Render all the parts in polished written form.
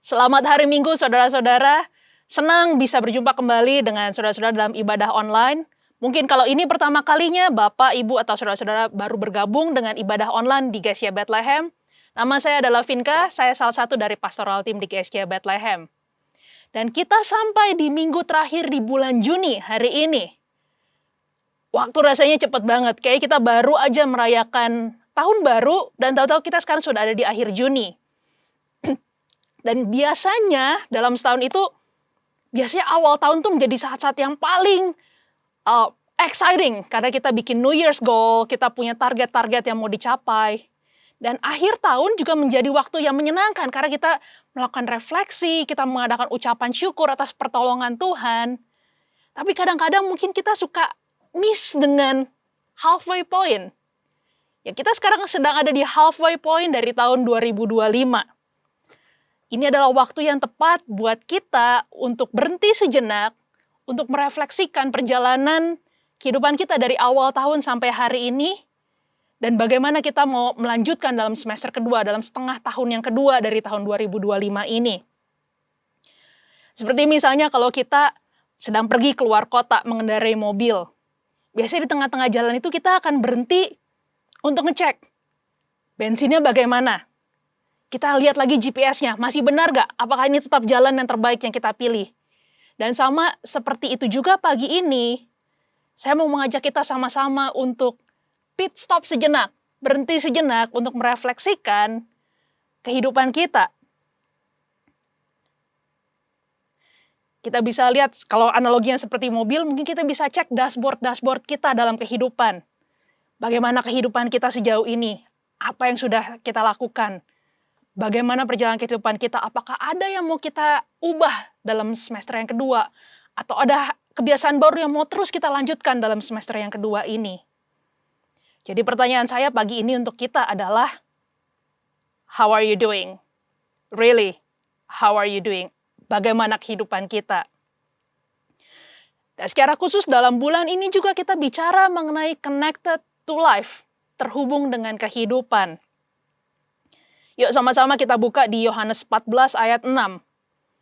Selamat hari Minggu, saudara-saudara. Senang bisa berjumpa kembali dengan saudara-saudara dalam ibadah online. Mungkin kalau ini pertama kalinya Bapak, Ibu, atau saudara-saudara baru bergabung dengan ibadah online di GSY Bethlehem. Nama saya adalah Vinka, saya salah satu dari pastoral tim di GSY Bethlehem. Dan kita sampai di minggu terakhir di bulan Juni hari ini. Waktu rasanya cepet banget, kayak kita baru aja merayakan tahun baru, dan tahu-tahu kita sekarang sudah ada di akhir Juni. Dan biasanya dalam setahun itu, biasanya awal tahun tuh menjadi saat-saat yang paling exciting. Karena kita bikin New Year's goal, kita punya target-target yang mau dicapai. Dan akhir tahun juga menjadi waktu yang menyenangkan. Karena kita melakukan refleksi, kita mengadakan ucapan syukur atas pertolongan Tuhan. Tapi kadang-kadang mungkin kita suka miss dengan halfway point. Ya, kita sekarang sedang ada di halfway point dari tahun 2025. Ini adalah waktu yang tepat buat kita untuk berhenti sejenak, untuk merefleksikan perjalanan kehidupan kita dari awal tahun sampai hari ini, dan bagaimana kita mau melanjutkan dalam semester kedua, dalam setengah tahun yang kedua dari tahun 2025 ini. Seperti misalnya kalau kita sedang pergi keluar kota mengendarai mobil, biasanya di tengah-tengah jalan itu kita akan berhenti untuk ngecek bensinnya bagaimana. Kita lihat lagi GPS-nya, masih benar gak? Apakah ini tetap jalan yang terbaik yang kita pilih? Dan sama seperti itu juga pagi ini, saya mau mengajak kita sama-sama untuk pit stop sejenak, berhenti sejenak untuk merefleksikan kehidupan kita. Kita bisa lihat, kalau analoginya seperti mobil, mungkin kita bisa cek dashboard kita dalam kehidupan. Bagaimana kehidupan kita sejauh ini? Apa yang sudah kita lakukan? Bagaimana perjalanan kehidupan kita? Apakah ada yang mau kita ubah dalam semester yang kedua? Atau ada kebiasaan baru yang mau terus kita lanjutkan dalam semester yang kedua ini? Jadi pertanyaan saya pagi ini untuk kita adalah, how are you doing? Really, how are you doing? Bagaimana kehidupan kita? Dan secara khusus dalam bulan ini juga kita bicara mengenai connected to life, terhubung dengan kehidupan. Yuk sama-sama kita buka di Yohanes 14 ayat 6.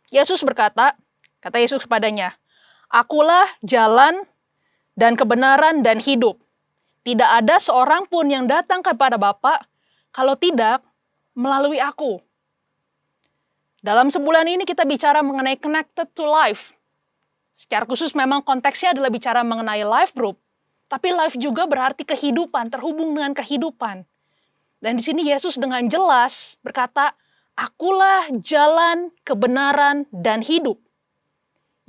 Yesus berkata, kata Yesus kepadanya, "Akulah jalan dan kebenaran dan hidup. Tidak ada seorang pun yang datang kepada Bapa kalau tidak melalui aku." Dalam sebulan ini kita bicara mengenai connected to life. Secara khusus memang konteksnya adalah bicara mengenai life group. Tapi life juga berarti kehidupan, terhubung dengan kehidupan. Dan di sini Yesus dengan jelas berkata, "Akulah jalan, kebenaran, dan hidup."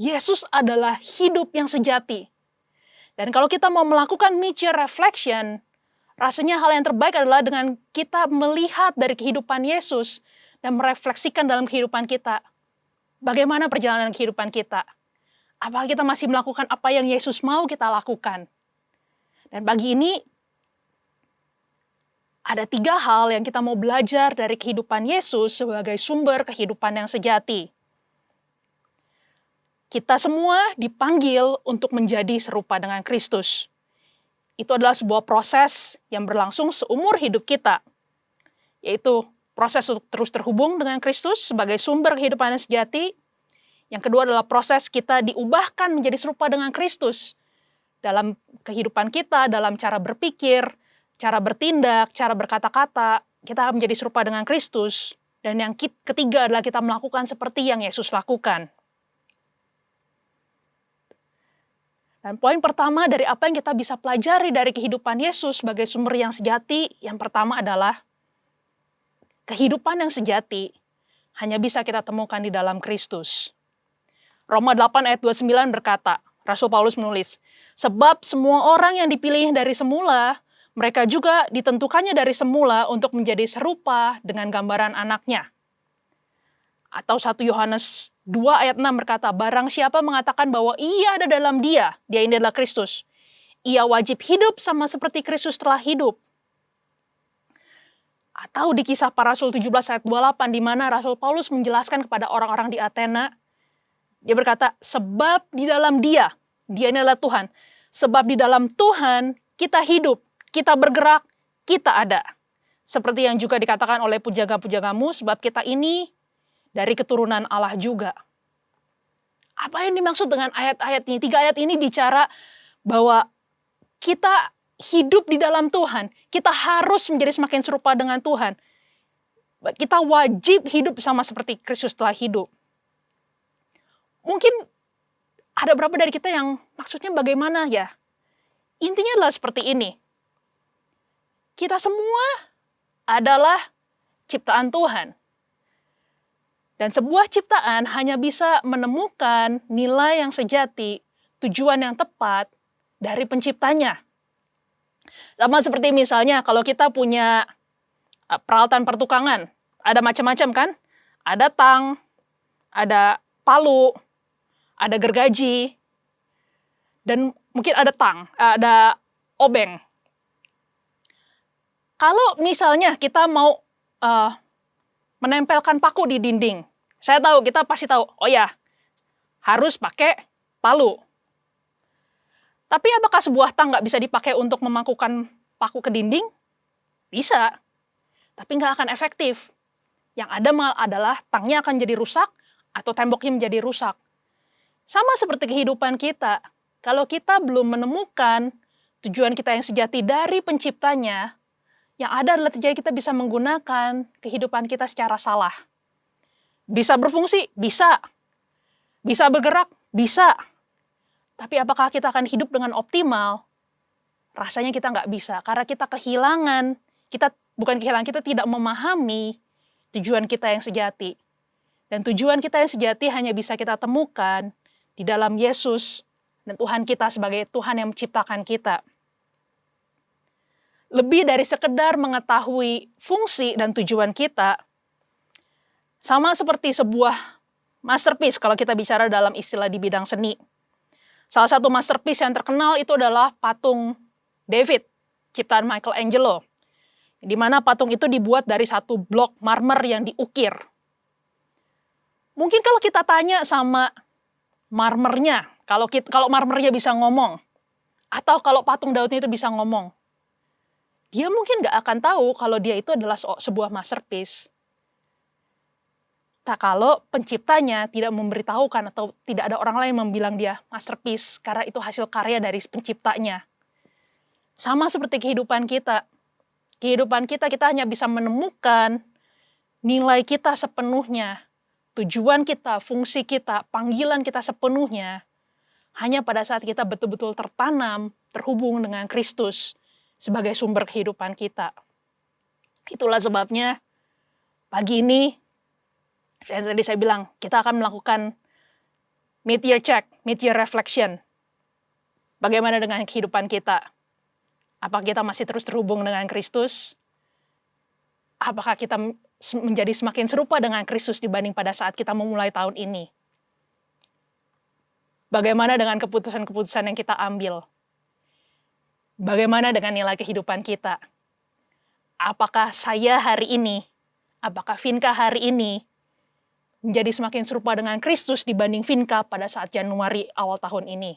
Yesus adalah hidup yang sejati. Dan kalau kita mau melakukan mid-year reflection, rasanya hal yang terbaik adalah dengan kita melihat dari kehidupan Yesus dan merefleksikan dalam kehidupan kita. Bagaimana perjalanan kehidupan kita? Apakah kita masih melakukan apa yang Yesus mau kita lakukan? Dan pagi ini, ada 3 hal yang kita mau belajar dari kehidupan Yesus sebagai sumber kehidupan yang sejati. Kita semua dipanggil untuk menjadi serupa dengan Kristus. Itu adalah sebuah proses yang berlangsung seumur hidup kita, yaitu proses untuk terus terhubung dengan Kristus sebagai sumber kehidupan yang sejati. Yang kedua adalah proses kita diubahkan menjadi serupa dengan Kristus dalam kehidupan kita, dalam cara berpikir, cara bertindak, cara berkata-kata, kita menjadi serupa dengan Kristus. Dan yang ketiga adalah kita melakukan seperti yang Yesus lakukan. Dan poin pertama dari apa yang kita bisa pelajari dari kehidupan Yesus sebagai sumber yang sejati, yang pertama adalah kehidupan yang sejati hanya bisa kita temukan di dalam Kristus. Roma 8 ayat 29 berkata, Rasul Paulus menulis, "Sebab semua orang yang dipilih dari semula, mereka juga ditentukannya dari semula untuk menjadi serupa dengan gambaran anaknya." Atau 1 Yohanes 2 ayat 6 berkata, "Barang siapa mengatakan bahwa ia ada dalam dia ini adalah Kristus, ia wajib hidup sama seperti Kristus telah hidup." Atau di Kisah Para Rasul 17 ayat 28, di mana Rasul Paulus menjelaskan kepada orang-orang di Athena, dia berkata, "Sebab di dalam dia ini adalah Tuhan, sebab di dalam Tuhan kita hidup, kita bergerak, kita ada." Seperti yang juga dikatakan oleh pujaga-pujagamu, sebab kita ini dari keturunan Allah juga. Apa yang dimaksud dengan ayat-ayat ini? 3 ayat ini bicara bahwa kita hidup di dalam Tuhan. Kita harus menjadi semakin serupa dengan Tuhan. Kita wajib hidup sama seperti Kristus telah hidup. Mungkin ada beberapa dari kita yang maksudnya bagaimana ya? Intinya adalah seperti ini. Kita semua adalah ciptaan Tuhan. Dan sebuah ciptaan hanya bisa menemukan nilai yang sejati, tujuan yang tepat dari penciptanya. Sama seperti misalnya kalau kita punya peralatan pertukangan, ada macam-macam kan? Ada tang, ada palu, ada gergaji, dan mungkin ada tang, ada obeng. Kalau misalnya kita mau menempelkan paku di dinding, saya tahu, kita pasti tahu, oh ya, harus pakai palu. Tapi apakah sebuah tang nggak bisa dipakai untuk memakukan paku ke dinding? Bisa, tapi nggak akan efektif. Yang ada malah adalah tangnya akan jadi rusak atau temboknya menjadi rusak. Sama seperti kehidupan kita, kalau kita belum menemukan tujuan kita yang sejati dari penciptanya, yang ada adalah terjadi kita bisa menggunakan kehidupan kita secara salah. Bisa berfungsi? Bisa. Bisa bergerak? Bisa. Tapi apakah kita akan hidup dengan optimal? Rasanya kita nggak bisa, karena kita kehilangan, kita tidak memahami tujuan kita yang sejati. Dan tujuan kita yang sejati hanya bisa kita temukan di dalam Yesus dan Tuhan kita sebagai Tuhan yang menciptakan kita. Lebih dari sekedar mengetahui fungsi dan tujuan kita, sama seperti sebuah masterpiece kalau kita bicara dalam istilah di bidang seni. Salah satu masterpiece yang terkenal itu adalah patung David, ciptaan Michelangelo, di mana patung itu dibuat dari satu blok marmer yang diukir. Mungkin kalau kita tanya sama marmernya, kalau marmernya bisa ngomong, atau kalau patung Daudnya itu bisa ngomong, dia mungkin nggak akan tahu kalau dia itu adalah sebuah masterpiece. Tak kalau penciptanya tidak memberitahukan atau tidak ada orang lain yang bilang dia masterpiece, karena itu hasil karya dari penciptanya. Sama seperti kehidupan kita. Kehidupan kita hanya bisa menemukan nilai kita sepenuhnya, tujuan kita, fungsi kita, panggilan kita sepenuhnya, hanya pada saat kita betul-betul tertanam, terhubung dengan Kristus sebagai sumber kehidupan kita. Itulah sebabnya pagi ini, tadi saya bilang, kita akan melakukan mid-year check, mid-year reflection. Bagaimana dengan kehidupan kita? Apakah kita masih terus terhubung dengan Kristus? Apakah kita menjadi semakin serupa dengan Kristus dibanding pada saat kita memulai tahun ini? Bagaimana dengan keputusan-keputusan yang kita ambil? Bagaimana dengan nilai kehidupan kita? Apakah saya hari ini, apakah Vinka hari ini menjadi semakin serupa dengan Kristus dibanding Vinka pada saat Januari awal tahun ini?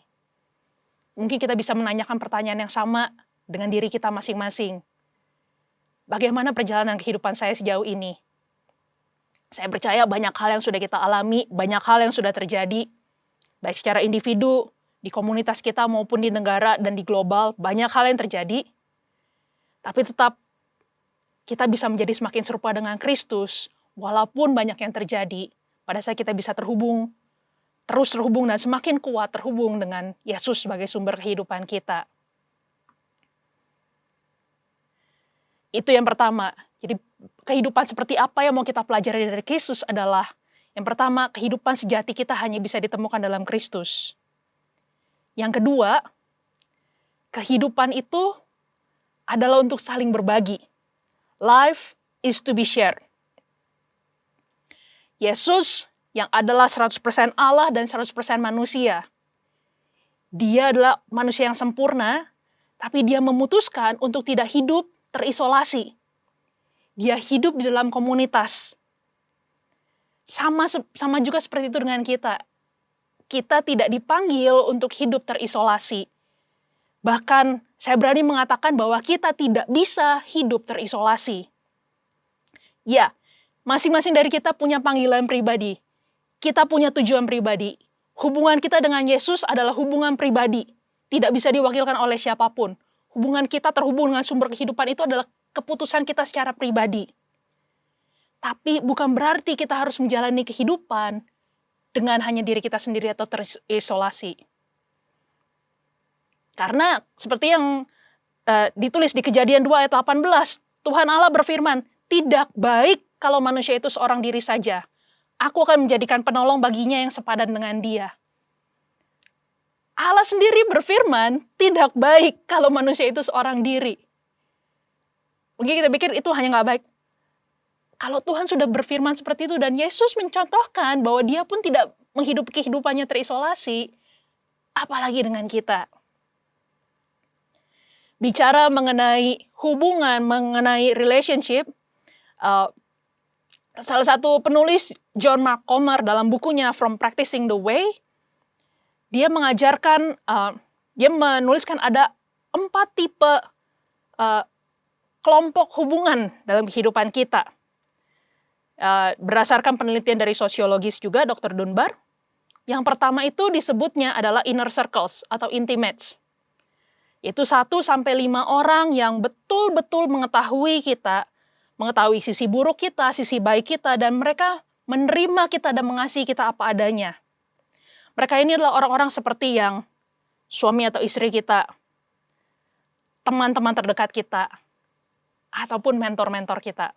Mungkin kita bisa menanyakan pertanyaan yang sama dengan diri kita masing-masing. Bagaimana perjalanan kehidupan saya sejauh ini? Saya percaya banyak hal yang sudah kita alami, banyak hal yang sudah terjadi, baik secara individu, di komunitas kita maupun di negara dan di global, banyak hal yang terjadi. Tapi tetap kita bisa menjadi semakin serupa dengan Kristus, walaupun banyak yang terjadi, pada saat kita bisa terus terhubung dan semakin kuat terhubung dengan Yesus sebagai sumber kehidupan kita. Itu yang pertama. Jadi kehidupan seperti apa yang mau kita pelajari dari Kristus adalah, yang pertama, kehidupan sejati kita hanya bisa ditemukan dalam Kristus. Yang kedua, kehidupan itu adalah untuk saling berbagi. Life is to be shared. Yesus yang adalah 100% Allah dan 100% manusia. Dia adalah manusia yang sempurna, tapi dia memutuskan untuk tidak hidup terisolasi. Dia hidup di dalam komunitas. Sama juga seperti itu dengan kita. Kita tidak dipanggil untuk hidup terisolasi. Bahkan saya berani mengatakan bahwa kita tidak bisa hidup terisolasi. Ya, Masing-masing dari kita punya panggilan pribadi. Kita punya tujuan pribadi. Hubungan kita dengan Yesus adalah hubungan pribadi. Tidak bisa diwakilkan oleh siapapun. Hubungan kita terhubung dengan sumber kehidupan itu adalah keputusan kita secara pribadi. Tapi bukan berarti kita harus menjalani kehidupan dengan hanya diri kita sendiri atau terisolasi. Karena seperti yang ditulis di Kejadian 2 ayat 18, Tuhan Allah berfirman, tidak baik kalau manusia itu seorang diri saja. Aku akan menjadikan penolong baginya yang sepadan dengan dia. Allah sendiri berfirman, tidak baik kalau manusia itu seorang diri. Mungkin kita pikir itu hanya nggak baik. Kalau Tuhan sudah berfirman seperti itu dan Yesus mencontohkan bahwa dia pun tidak menghidupi kehidupannya terisolasi, apalagi dengan kita. Bicara mengenai hubungan, mengenai relationship, salah satu penulis John Mark Comer dalam bukunya From Practicing the Way, dia mengajarkan, dia menuliskan ada 4 tipe kelompok hubungan dalam kehidupan kita. Berdasarkan penelitian dari sosiologis juga, Dr. Dunbar, yang pertama itu disebutnya adalah inner circles atau intimates. Itu 1-5 orang yang betul-betul mengetahui kita, mengetahui sisi buruk kita, sisi baik kita, dan mereka menerima kita dan mengasihi kita apa adanya. Mereka ini adalah orang-orang seperti yang suami atau istri kita, teman-teman terdekat kita, ataupun mentor-mentor kita.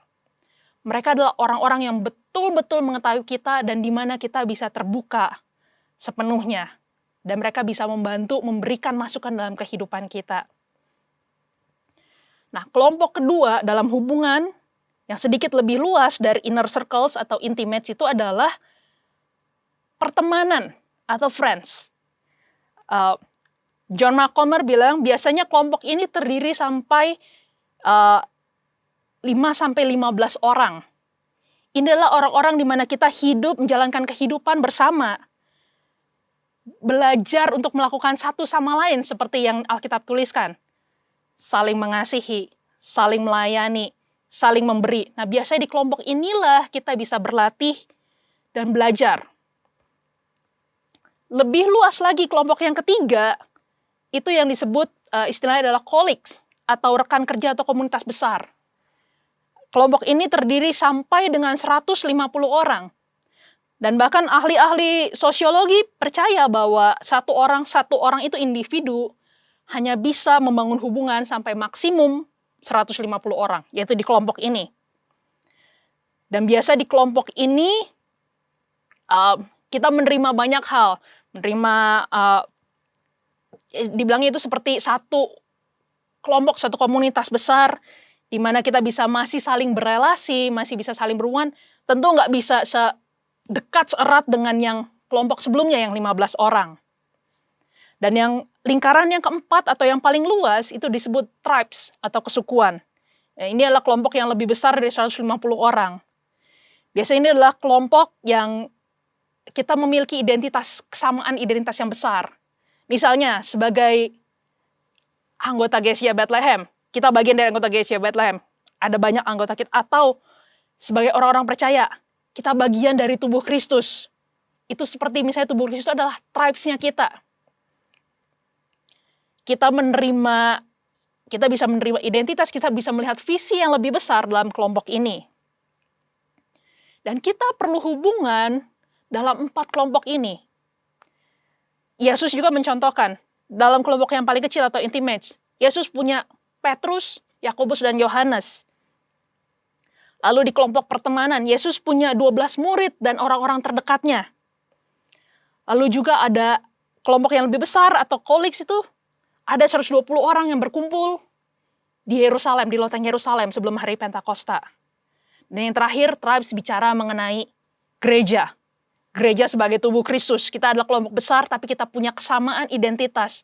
Mereka adalah orang-orang yang betul-betul mengetahui kita dan di mana kita bisa terbuka sepenuhnya. Dan mereka bisa membantu memberikan masukan dalam kehidupan kita. Nah, kelompok kedua dalam hubungan yang sedikit lebih luas dari inner circles atau intimates itu adalah pertemanan atau friends. John Mark Comer bilang biasanya kelompok ini terdiri sampai 5-15 orang. Ini adalah orang-orang di mana kita hidup, menjalankan kehidupan bersama. Belajar untuk melakukan satu sama lain seperti yang Alkitab tuliskan. Saling mengasihi, saling melayani, saling memberi. Nah, biasanya di kelompok inilah kita bisa berlatih dan belajar. Lebih luas lagi kelompok yang ketiga, itu yang disebut istilahnya adalah colleagues atau rekan kerja atau komunitas besar. Kelompok ini terdiri sampai dengan 150 orang. Dan bahkan ahli-ahli sosiologi percaya bahwa satu orang itu individu hanya bisa membangun hubungan sampai maksimum 150 orang, yaitu di kelompok ini. Dan biasa di kelompok ini kita menerima banyak hal. Dibilangnya itu seperti satu kelompok, satu komunitas besar, di mana kita bisa masih saling berelasi, masih bisa saling berhubungan. Tentu nggak bisa dekat erat dengan yang kelompok sebelumnya yang 15 orang. Dan yang lingkaran yang keempat atau yang paling luas itu disebut tribes atau kesukuan. Ya, ini adalah kelompok yang lebih besar dari 150 orang. Biasanya ini adalah kelompok yang kita memiliki kesamaan identitas yang besar. Misalnya sebagai anggota Gereja Bethlehem, kita bagian dari anggota Gereja Bethlehem. Ada banyak anggota kita, atau sebagai orang-orang percaya, kita bagian dari tubuh Kristus. Itu seperti misalnya tubuh Kristus adalah tribes-nya kita. Kita bisa menerima identitas, kita bisa melihat visi yang lebih besar dalam kelompok ini. Dan kita perlu hubungan dalam 4 kelompok ini. Yesus juga mencontohkan dalam kelompok yang paling kecil atau intimates. Yesus punya Petrus, Yakobus, dan Yohanes. Lalu di kelompok pertemanan, Yesus punya 12 murid dan orang-orang terdekatnya. Lalu juga ada kelompok yang lebih besar atau colleagues itu, ada 120 orang yang berkumpul di Yerusalem, di loteng Yerusalem sebelum hari Pentakosta. Dan yang terakhir, tribes bicara mengenai gereja. Gereja sebagai tubuh Kristus. Kita adalah kelompok besar, tapi kita punya kesamaan identitas.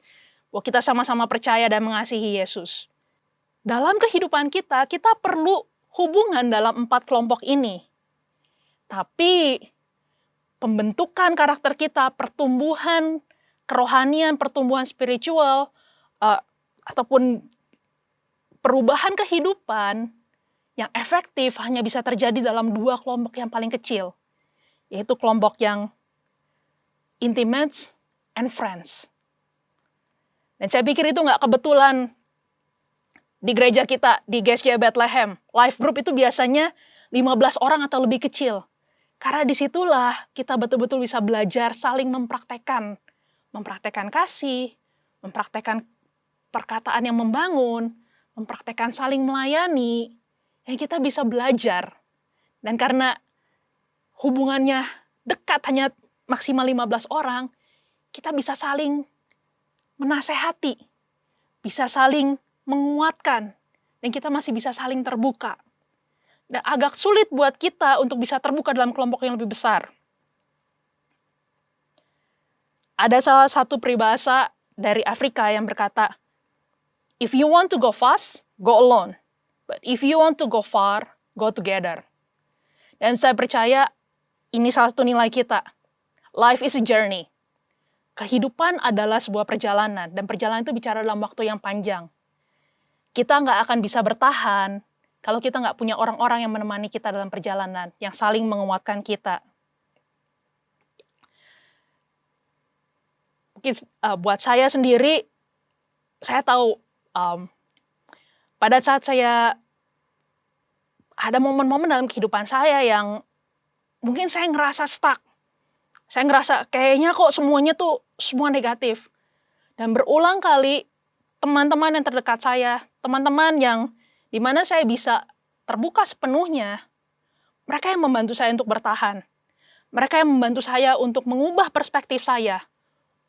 Bahwa kita sama-sama percaya dan mengasihi Yesus. Dalam kehidupan kita perlu hubungan dalam 4 kelompok ini. Tapi pembentukan karakter kita, pertumbuhan kerohanian, pertumbuhan spiritual, ataupun perubahan kehidupan, yang efektif hanya bisa terjadi dalam 2 kelompok yang paling kecil, yaitu kelompok yang intimates and friends. Dan saya pikir itu nggak kebetulan di gereja kita, di GSJ Bethlehem. Life group itu biasanya 15 orang atau lebih kecil. Karena disitulah kita betul-betul bisa belajar saling mempraktekkan. Mempraktekkan kasih, mempraktekkan perkataan yang membangun, mempraktekkan saling melayani, yang kita bisa belajar. Dan karena hubungannya dekat, hanya maksimal 15 orang, kita bisa saling menasehati, bisa saling menguatkan, dan kita masih bisa saling terbuka. Dan agak sulit buat kita untuk bisa terbuka dalam kelompok yang lebih besar. Ada salah satu peribahasa dari Afrika yang berkata, "If you want to go fast, go alone. But if you want to go far, go together." Dan saya percaya ini salah satu nilai kita. Life is a journey. Kehidupan adalah sebuah perjalanan, dan perjalanan itu bicara dalam waktu yang panjang. Kita nggak akan bisa bertahan kalau kita nggak punya orang-orang yang menemani kita dalam perjalanan, yang saling menguatkan kita. Mungkin buat saya sendiri, saya tahu pada saat saya ada momen-momen dalam kehidupan saya yang mungkin saya ngerasa stuck. Saya ngerasa kayaknya kok semuanya tuh semua negatif. Dan berulang kali teman-teman yang terdekat saya, teman-teman yang dimana saya bisa terbuka sepenuhnya, mereka yang membantu saya untuk bertahan. Mereka yang membantu saya untuk mengubah perspektif saya,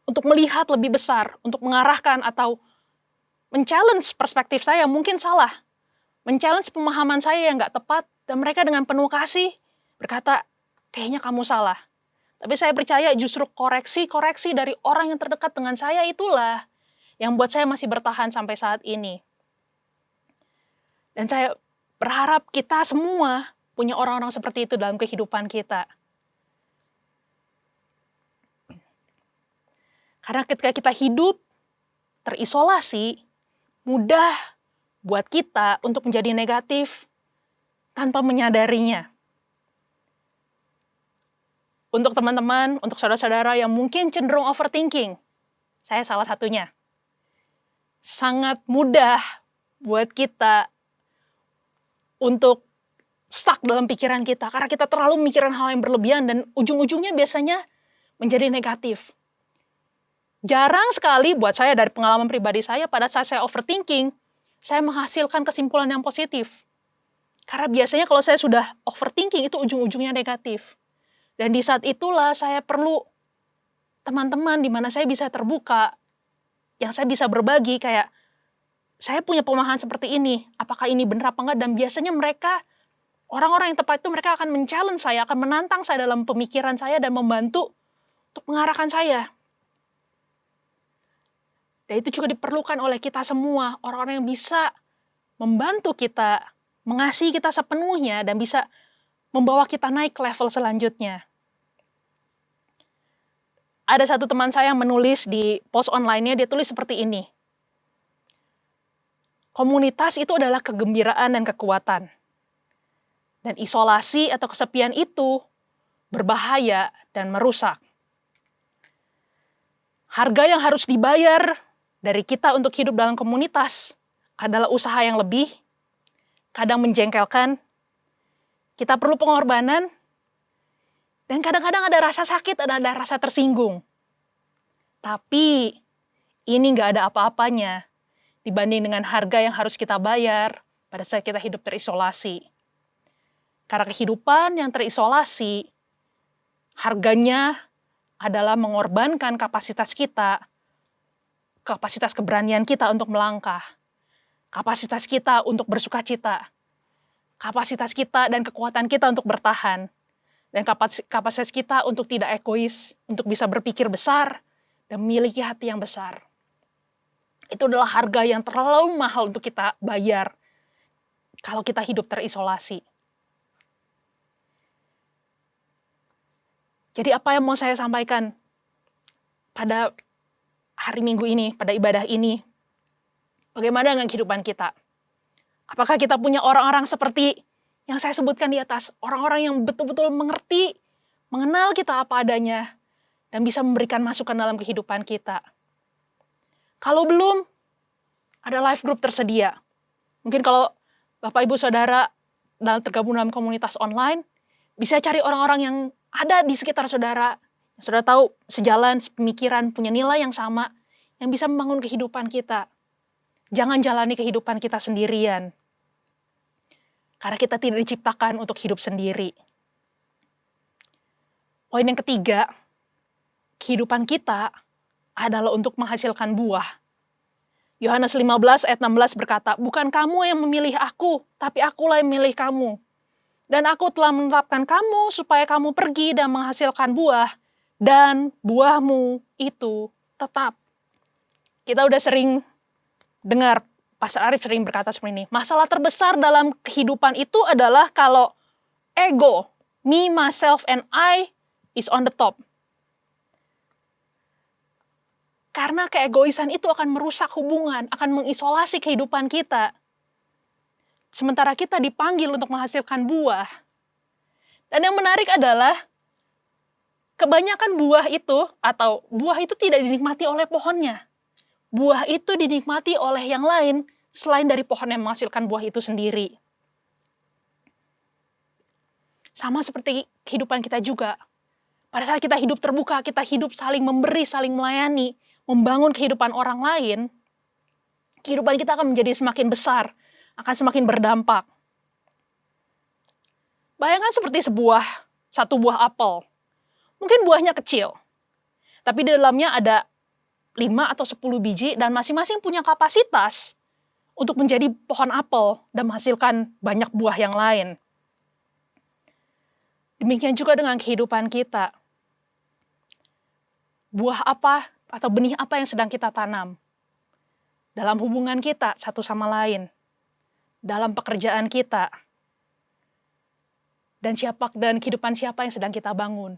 untuk melihat lebih besar, untuk mengarahkan atau men-challenge perspektif saya yang mungkin salah, men-challenge pemahaman saya yang nggak tepat, dan mereka dengan penuh kasih berkata, kayaknya kamu salah. Tapi saya percaya justru koreksi-koreksi dari orang yang terdekat dengan saya itulah yang buat saya masih bertahan sampai saat ini. Dan saya berharap kita semua punya orang-orang seperti itu dalam kehidupan kita. Karena ketika kita hidup terisolasi, mudah buat kita untuk menjadi negatif tanpa menyadarinya. Untuk teman-teman, untuk saudara-saudara yang mungkin cenderung overthinking, saya salah satunya. Sangat mudah buat kita untuk stuck dalam pikiran kita, karena kita terlalu mikirin hal yang berlebihan dan ujung-ujungnya biasanya menjadi negatif. Jarang sekali buat saya dari pengalaman pribadi saya, pada saat saya overthinking, saya menghasilkan kesimpulan yang positif. Karena biasanya kalau saya sudah overthinking itu ujung-ujungnya negatif. Dan di saat itulah saya perlu teman-teman di mana saya bisa terbuka, yang saya bisa berbagi kayak, saya punya pemahaman seperti ini, apakah ini benar apa enggak, dan biasanya mereka, orang-orang yang tepat itu mereka akan men-challenge saya, akan menantang saya dalam pemikiran saya dan membantu untuk mengarahkan saya. Dan itu juga diperlukan oleh kita semua, orang-orang yang bisa membantu kita, mengasihi kita sepenuhnya, dan bisa membawa kita naik ke level selanjutnya. Ada satu teman saya yang menulis di post online-nya, dia tulis seperti ini. Komunitas itu adalah kegembiraan dan kekuatan. Dan isolasi atau kesepian itu berbahaya dan merusak. Harga yang harus dibayar dari kita untuk hidup dalam komunitas adalah usaha yang lebih, kadang menjengkelkan, kita perlu pengorbanan, dan kadang-kadang ada rasa sakit, ada rasa tersinggung. Tapi ini nggak ada apa-apanya dibanding dengan harga yang harus kita bayar pada saat kita hidup terisolasi. Karena kehidupan yang terisolasi, harganya adalah mengorbankan kapasitas kita, kapasitas keberanian kita untuk melangkah, kapasitas kita untuk bersukacita, kapasitas kita dan kekuatan kita untuk bertahan, dan kapasitas kita untuk tidak egois, untuk bisa berpikir besar, dan memiliki hati yang besar. Itu adalah harga yang terlalu mahal untuk kita bayar kalau kita hidup terisolasi. Jadi apa yang mau saya sampaikan pada hari Minggu ini, pada ibadah ini? Bagaimana dengan kehidupan kita? Apakah kita punya orang-orang seperti yang saya sebutkan di atas, orang-orang yang betul-betul mengerti, mengenal kita apa adanya, dan bisa memberikan masukan dalam kehidupan kita. Kalau belum, ada life group tersedia. Mungkin kalau Bapak Ibu Saudara tergabung dalam komunitas online, bisa cari orang-orang yang ada di sekitar saudara, yang saudara tahu sejalan, sepemikiran, punya nilai yang sama, yang bisa membangun kehidupan kita. Jangan jalani kehidupan kita sendirian. Karena kita tidak diciptakan untuk hidup sendiri. Poin yang ketiga, kehidupan kita adalah untuk menghasilkan buah. Yohanes 15 ayat 16 berkata, bukan kamu yang memilih aku, tapi akulah yang memilih kamu. Dan aku telah menetapkan kamu supaya kamu pergi dan menghasilkan buah, dan buahmu itu tetap. Kita udah sering dengar, Pastor Arif sering berkata seperti ini, masalah terbesar dalam kehidupan itu adalah kalau ego, me, myself, and I is on the top. Karena keegoisan itu akan merusak hubungan, akan mengisolasi kehidupan kita. Sementara kita dipanggil untuk menghasilkan buah. Dan yang menarik adalah, kebanyakan buah itu tidak dinikmati oleh pohonnya. Buah itu dinikmati oleh yang lain, selain dari pohon yang menghasilkan buah itu sendiri. Sama seperti kehidupan kita juga. Pada saat kita hidup terbuka, kita hidup saling memberi, saling melayani, membangun kehidupan orang lain, kehidupan kita akan menjadi semakin besar, akan semakin berdampak. Bayangkan seperti satu buah apel. Mungkin buahnya kecil, tapi di dalamnya ada 5 atau 10 biji dan masing-masing punya kapasitas untuk menjadi pohon apel dan menghasilkan banyak buah yang lain. Demikian juga dengan kehidupan kita. Buah apa atau benih apa yang sedang kita tanam dalam hubungan kita satu sama lain, dalam pekerjaan kita, dan kehidupan siapa yang sedang kita bangun.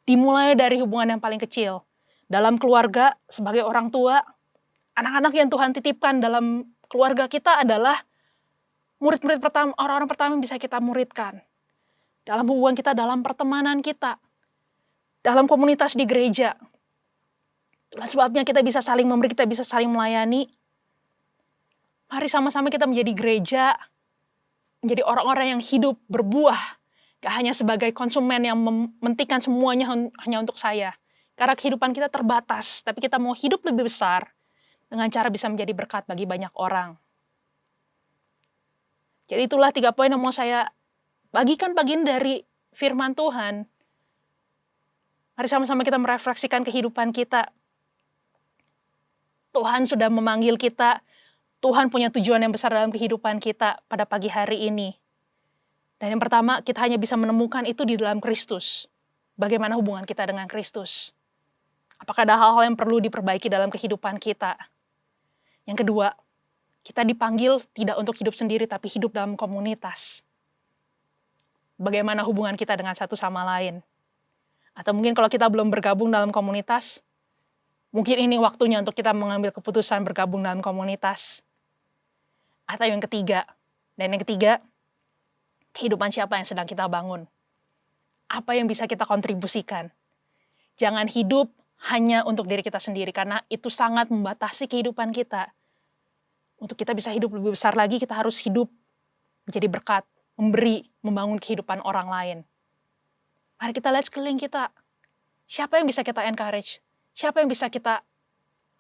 Dimulai dari hubungan yang paling kecil, dalam keluarga sebagai orang tua, anak-anak yang Tuhan titipkan dalam keluarga kita adalah murid-murid pertama, orang-orang pertama yang bisa kita muridkan. Dalam hubungan kita, dalam pertemanan kita, dalam komunitas di gereja. Itulah sebabnya kita bisa saling memberi, kita bisa saling melayani. Mari sama-sama kita menjadi gereja, menjadi orang-orang yang hidup berbuah. Gak hanya sebagai konsumen yang mementingkan semuanya hanya untuk saya. Karena kehidupan kita terbatas, tapi kita mau hidup lebih besar dengan cara bisa menjadi berkat bagi banyak orang. Jadi itulah 3 poin yang mau saya bagikan bagian dari firman Tuhan. Mari sama-sama kita merefleksikan kehidupan kita. Tuhan sudah memanggil kita, Tuhan punya tujuan yang besar dalam kehidupan kita pada pagi hari ini. Dan yang pertama, kita hanya bisa menemukan itu di dalam Kristus. Bagaimana hubungan kita dengan Kristus? Apakah ada hal-hal yang perlu diperbaiki dalam kehidupan kita? Yang kedua, kita dipanggil tidak untuk hidup sendiri, tapi hidup dalam komunitas. Bagaimana hubungan kita dengan satu sama lain? Atau mungkin kalau kita belum bergabung dalam komunitas, mungkin ini waktunya untuk kita mengambil keputusan bergabung dalam komunitas. Atau yang ketiga, kehidupan siapa yang sedang kita bangun? Apa yang bisa kita kontribusikan? Jangan hidup hanya untuk diri kita sendiri, karena itu sangat membatasi kehidupan kita. Untuk kita bisa hidup lebih besar lagi, kita harus hidup menjadi berkat, memberi, membangun kehidupan orang lain. Mari kita lihat sekeliling kita. Siapa yang bisa kita encourage? Siapa yang bisa kita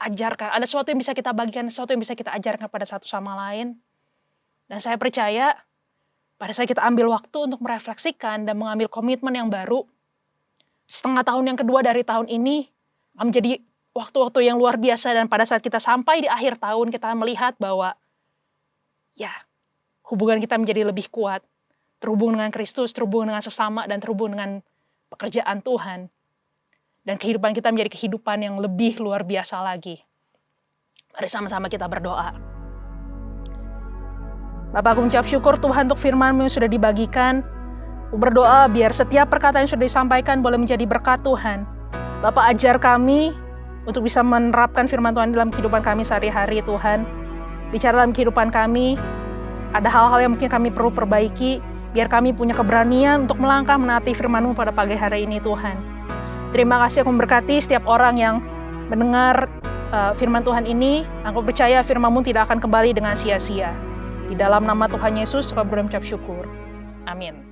ajarkan? Ada sesuatu yang bisa kita bagikan, sesuatu yang bisa kita ajarkan pada satu sama lain. Dan saya percaya, pada saat kita ambil waktu untuk merefleksikan dan mengambil komitmen yang baru, setengah tahun yang kedua dari tahun ini menjadi waktu-waktu yang luar biasa. Dan pada saat kita sampai di akhir tahun, kita melihat bahwa hubungan kita menjadi lebih kuat. Terhubung dengan Kristus, terhubung dengan sesama, dan terhubung dengan pekerjaan Tuhan. Dan kehidupan kita menjadi kehidupan yang lebih luar biasa lagi. Mari sama-sama kita berdoa. Bapak, aku mengucap syukur Tuhan untuk firman-Mu yang sudah dibagikan. Aku berdoa biar setiap perkataan yang sudah disampaikan boleh menjadi berkat Tuhan. Bapak, ajar kami untuk bisa menerapkan firman Tuhan dalam kehidupan kami sehari-hari Tuhan. Bicara dalam kehidupan kami, ada hal-hal yang mungkin kami perlu perbaiki, biar kami punya keberanian untuk melangkah menaati firman-Mu pada pagi hari ini Tuhan. Terima kasih, aku memberkati setiap orang yang mendengar firman Tuhan ini. Aku percaya firman-Mu tidak akan kembali dengan sia-sia. Di dalam nama Tuhan Yesus, kami berucap syukur. Amin.